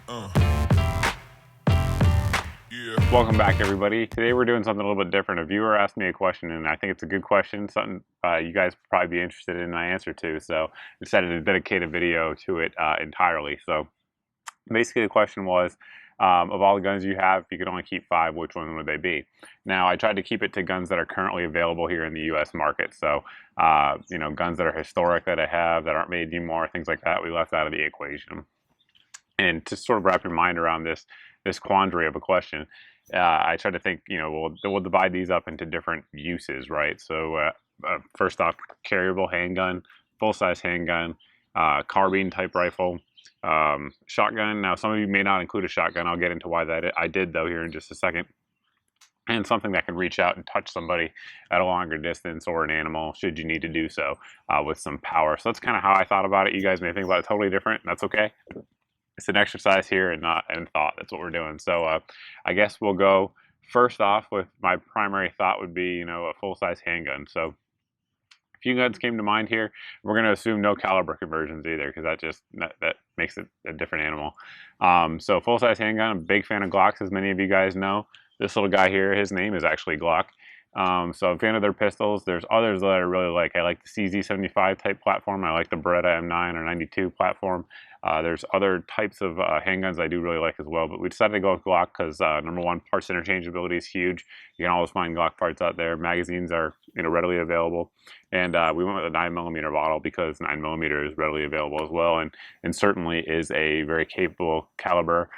Yeah. Welcome back, everybody. Today we're doing something a little bit different. A viewer asked me a question, and I think it's a good question, something you guys would probably be interested in my answer to. So I decided to dedicate a video to it entirely. So basically, the question was, of all the guns you have, if you could only keep 5, which one would they be? Now, I tried to keep it to guns that are currently available here in the U.S. market. So, you know, guns that are historic that I have that aren't made anymore, things like that, we left out of the equation. And to sort of wrap your mind around this quandary of a question, I try to think, you know, we'll divide these up into different uses, right? So first off, carryable handgun, full-size handgun, carbine type rifle, shotgun. Now, some of you may not include a shotgun. I'll get into why that I did though here in just a second. And something that can reach out and touch somebody at a longer distance or an animal, should you need to do so, with some power. So that's kind of how I thought about it. You guys may think about it totally different, and that's okay. It's an exercise here and not in thought. That's what we're doing. So I guess we'll go first off with my primary thought would be, you know, a full-size handgun. So a few guns came to mind here. We're going to assume no caliber conversions either, because that makes it a different animal. So full-size handgun. I'm a big fan of Glocks, as many of you guys know. This little guy here, his name is actually Glock. So I'm a fan of their pistols. There's others that I really like. I like the CZ75 type platform. I like the Beretta M9 or 92 platform. There's other types of handguns I do really like as well, but we decided to go with Glock because number one, parts interchangeability is huge. You can always find Glock parts out there. Magazines are, you know, readily available, and we went with a 9mm bottle because 9mm is readily available as well, and certainly is a very capable caliber,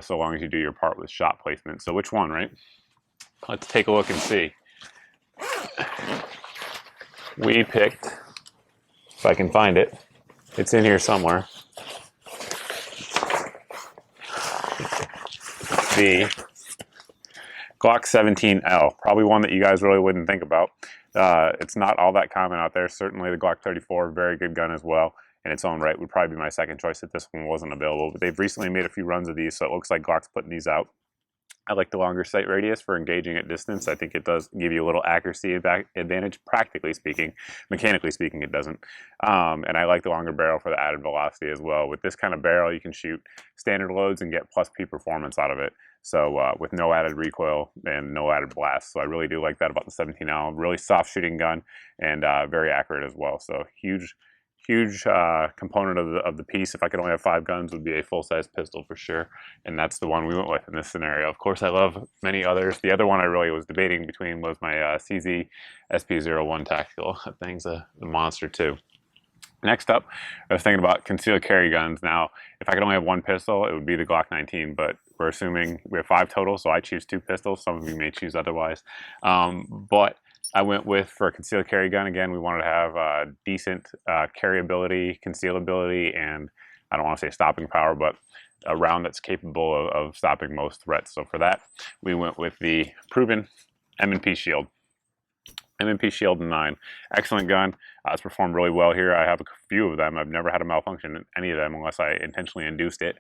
so long as you do your part with shot placement. So which one, right? Let's take a look and see. We picked, if I can find it, it's in here somewhere, the Glock 17L, probably one that you guys really wouldn't think about. It's not all that common out there. Certainly the Glock 34, very good gun as well, in its own right, would probably be my second choice if this one wasn't available. But they've recently made a few runs of these, so it looks like Glock's putting these out. I like the longer sight radius for engaging at distance. I think it does give you a little accuracy advantage, practically speaking. Mechanically speaking, it doesn't. And I like the longer barrel for the added velocity as well. With this kind of barrel, you can shoot standard loads and get plus P performance out of it. So with no added recoil and no added blast. So I really do like that about the 17L. Really soft shooting gun and very accurate as well. So huge component of the piece. If I could only have 5 guns, would be a full-size pistol for sure, and that's the one we went with in this scenario. Of course, I love many others. The other one I really was debating between was my CZ SP01 Tactical. That thing's a monster too. Next up, I was thinking about concealed carry guns. Now, if I could only have 1 pistol, it would be the Glock 19, but we're assuming we have 5 total, so I choose 2 pistols. Some of you may choose otherwise, but I went with, for a concealed carry gun, again, we wanted to have decent carryability, concealability, and I don't want to say stopping power, but a round that's capable of stopping most threats. So for that, we went with the proven M&P Shield. M&P Shield 9. Excellent gun. It's performed really well here. I have a few of them. I've never had a malfunction in any of them unless I intentionally induced it.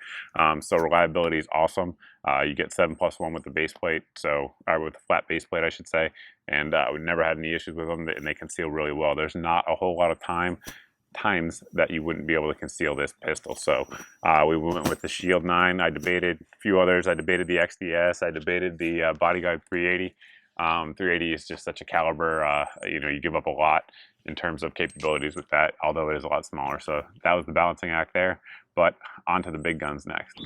So reliability is awesome. You get 7+1 with the base plate, or with the flat base plate, I should say. And we've never had any issues with them, and they conceal really well. There's not a whole lot of times that you wouldn't be able to conceal this pistol. So we went with the Shield 9. I debated a few others. I debated the XDS. I debated the Bodyguard 380. 380 is just such a caliber, you know, you give up a lot in terms of capabilities with that, although it is a lot smaller. So that was the balancing act there. But on to the big guns next.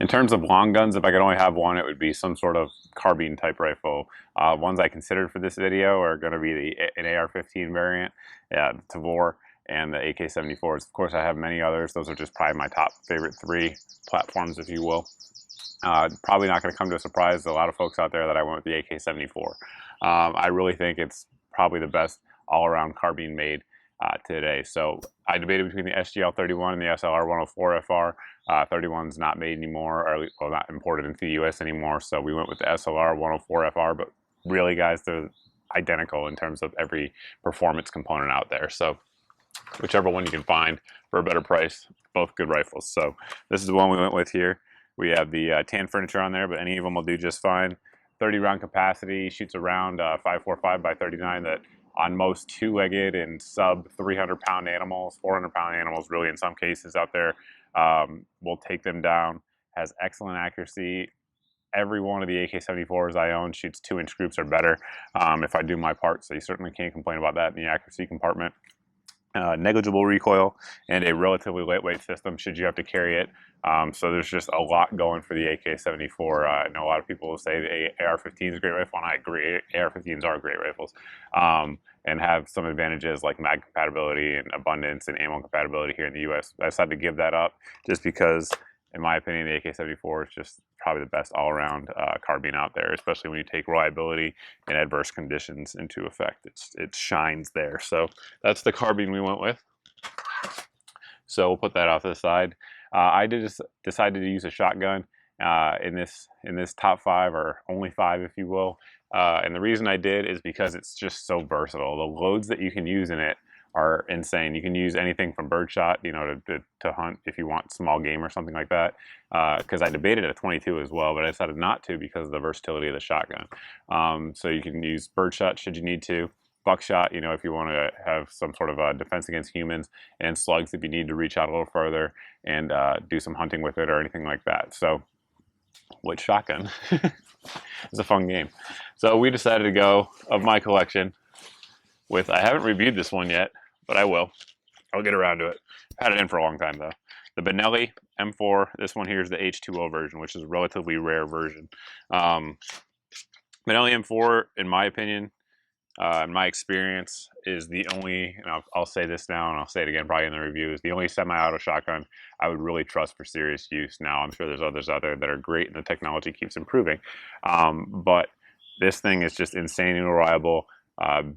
In terms of long guns, if I could only have one, it would be some sort of carbine type rifle. Ones I considered for this video are going to be an AR-15 variant, Tavor, and the AK-74s. Of course, I have many others. Those are just probably my top favorite 3 platforms, if you will. Probably not going to come to a surprise to a lot of folks out there that I went with the AK-74. I really think it's probably the best all-around carbine made today. So I debated between the SGL-31 and the SLR-104FR. 31's not made anymore, or well, not imported into the US anymore, so we went with the SLR-104FR, but really, guys, they're identical in terms of every performance component out there. So whichever one you can find for a better price, both good rifles. So this is the one we went with here. We have the tan furniture on there, but any of them will do just fine. 30 round capacity, shoots around 5.45 by 39 that on most 2-legged and sub 300-pound animals, 400-pound animals really in some cases out there, will take them down has excellent accuracy. Every one of the AK-74s I own shoots 2-inch groups or better if I do my part, so you certainly can't complain about that in the accuracy compartment. Negligible recoil, and a relatively lightweight system should you have to carry it. So there's just a lot going for the AK-74. I know a lot of people will say the AR-15 is a great rifle, and I agree. AR-15s are great rifles, and have some advantages like mag compatibility and abundance and ammo compatibility here in the U.S. I decided to give that up just because, in my opinion, the AK-74 is just probably the best all-around carbine out there, especially when you take reliability and adverse conditions into effect. It shines there. So that's the carbine we went with. So we'll put that off to the side. I decided to use a shotgun in this top 5, or only 5 if you will. And the reason I did is because it's just so versatile. The loads that you can use in it are insane. You can use anything from birdshot, you know, to hunt if you want small game or something like that. Because I debated a 22 as well, but I decided not to because of the versatility of the shotgun. So you can use birdshot should you need to. Buckshot, you know, if you want to have some sort of a defense against humans, and slugs if you need to reach out a little further and do some hunting with it or anything like that. So, with shotgun, it's a fun game. So we decided to go of my collection with, I haven't reviewed this one yet, but I will. I'll get around to it. I've had it in for a long time though. The Benelli M4. This one here is the H2O version, which is a relatively rare version. Benelli M4, in my opinion, in my experience, is the only, and I'll say this now and I'll say it again probably in the review, is the only semi-auto shotgun I would really trust for serious use. Now, I'm sure there's others out there that are great and the technology keeps improving. But this thing is just insanely reliable,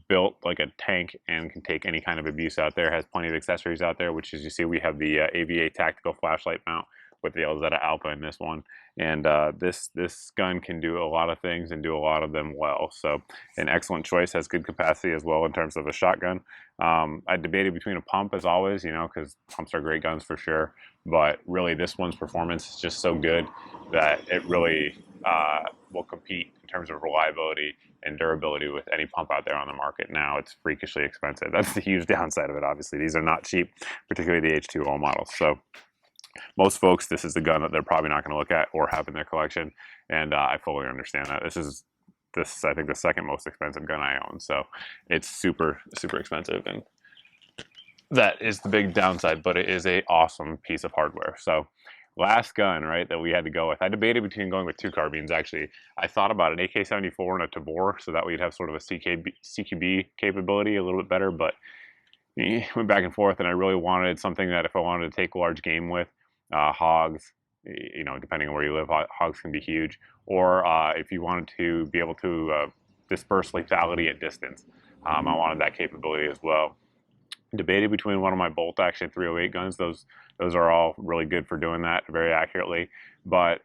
built like a tank and can take any kind of abuse out there. Has plenty of accessories out there, which as you see, we have the AVA tactical flashlight mount with the Elzetta Alpha in this one. And this gun can do a lot of things and do a lot of them well. So an excellent choice, has good capacity as well in terms of a shotgun. I debated between a pump as always, you know, because pumps are great guns for sure. But really this one's performance is just so good that it really will compete in terms of reliability and durability with any pump out there on the market now. It's freakishly expensive. That's the huge downside of it, obviously. These are not cheap, particularly the H2O models. So most folks, this is the gun that they're probably not going to look at or have in their collection, and I fully understand that. This is I think the second most expensive gun I own, so it's super expensive, and that is the big downside. But it is a awesome piece of hardware. So last gun, right, that we had to go with. I debated between going with 2 carbines actually. I thought about an AK-74 and a Tavor, so that we'd have sort of a CQB capability a little bit better, but went back and forth, and I really wanted something that if I wanted to take large game with, hogs, you know, depending on where you live, hogs can be huge. Or if you wanted to be able to disperse lethality at distance, I wanted that capability as well. Debated between one of my bolt action 308 guns. Those are all really good for doing that very accurately, but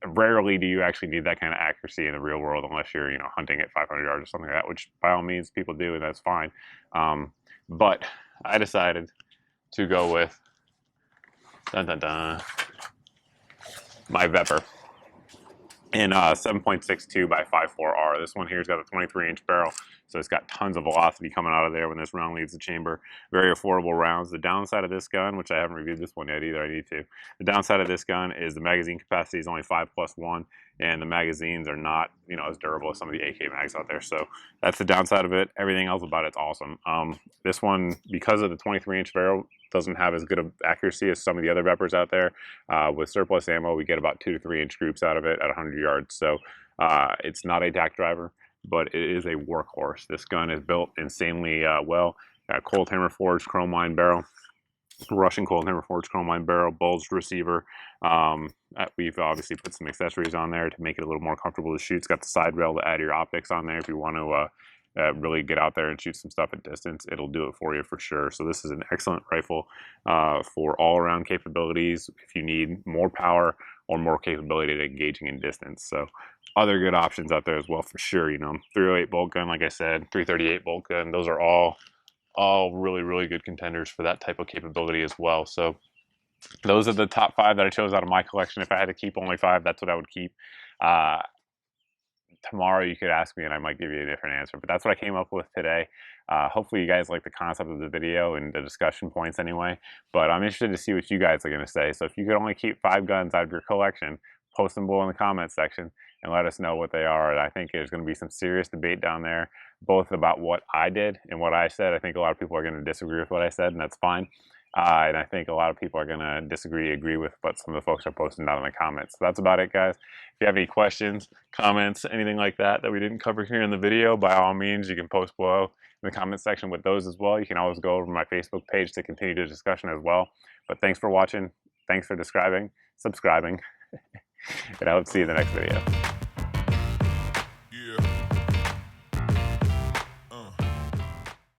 rarely do you actually need that kind of accuracy in the real world unless you're, you know, hunting at 500 yards or something like that, which by all means people do, and that's fine. But I decided to go with my Vepr in 7.62 by 5.4R. This one here's got a 23-inch barrel, so it's got tons of velocity coming out of there when this round leaves the chamber. Very affordable rounds. The downside of this gun, which I haven't reviewed this one yet either, I need to. The downside of this gun is the magazine capacity is only 5+1, and the magazines are not, you know, as durable as some of the AK mags out there. So that's the downside of it. Everything else about it's awesome. This one, because of the 23-inch barrel, doesn't have as good of accuracy as some of the other Veprs out there. With surplus ammo, we get about 2 to 3 inch groups out of it at 100 yards. So it's not a tack driver, but it is a workhorse. This gun is built insanely well. Got Cold Hammer forged chrome line barrel, Russian Cold Hammer forged chrome line barrel, bulged receiver. We've obviously put some accessories on there to make it a little more comfortable to shoot. It's got the side rail to add your optics on there if you want to really get out there and shoot some stuff at distance. It'll do it for you for sure. So this is an excellent rifle for all-around capabilities if you need more power or more capability to engaging in distance. So other good options out there as well for sure. You know, 308 bolt gun, like I said, 338 bolt gun. Those are all really good contenders for that type of capability as well. So those are the top 5 that I chose out of my collection. If I had to keep only 5, that's what I would keep. Tomorrow you could ask me and I might give you a different answer, but that's what I came up with today. Hopefully you guys like the concept of the video and the discussion points anyway, but I'm interested to see what you guys are going to say. So if you could only keep 5 guns out of your collection, post them below in the comments section and let us know what they are. And I think there's going to be some serious debate down there, both about what I did and what I said. I think a lot of people are going to disagree with what I said, and that's fine. And I think a lot of people are going to agree with what some of the folks are posting down in the comments. So that's about it, guys. If you have any questions, comments, anything like that we didn't cover here in the video, by all means, you can post below in the comment section with those as well. You can always go over to my Facebook page to continue the discussion as well. But thanks for watching. Thanks for subscribing. And I hope to see you in the next video.